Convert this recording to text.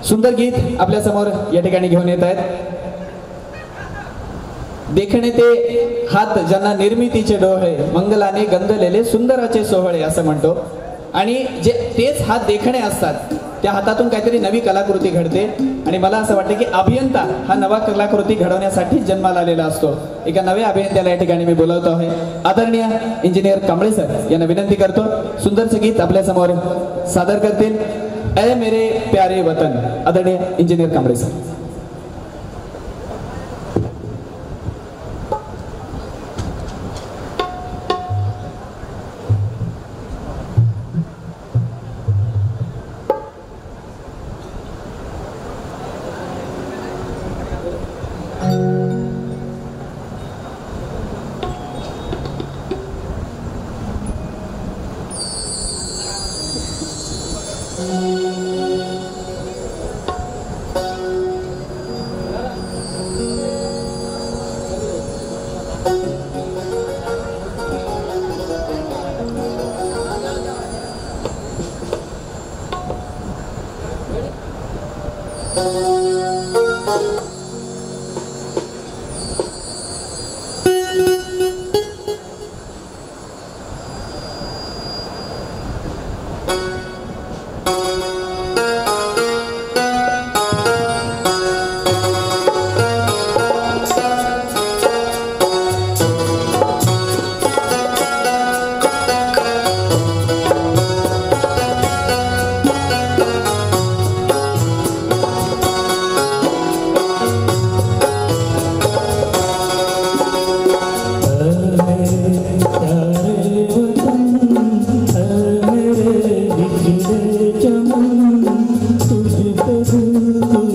सुंदर गीत आपल्या समोर या ठिकाणी घेऊन येत आहेत। देखणे ते हात ज्यांना निर्मितीचे डोळे मंगलाने गंधलेले सुंदराचे सोहळे असं म्हणतो। आणि जे तेच हात देखणे असतात त्या हातातून काहीतरी नवी कलाकृती घडते। आणि मला असं वाटतं की अभियंता हा नवा कलाकृती घडवण्यासाठी जन्माला आलेला असतो। एका नव्या अभियंत्याला या ठिकाणी मी बोलवतो आहे। आदरणीय इंजिनियर कांबळे सर यांना विनंती करतो सुंदरसे गीत आपल्या समोर सादर करतील। ऐ मेरे प्यारे वतन, आदरणीय इंजिनियर कांबळे सर। तुझ पे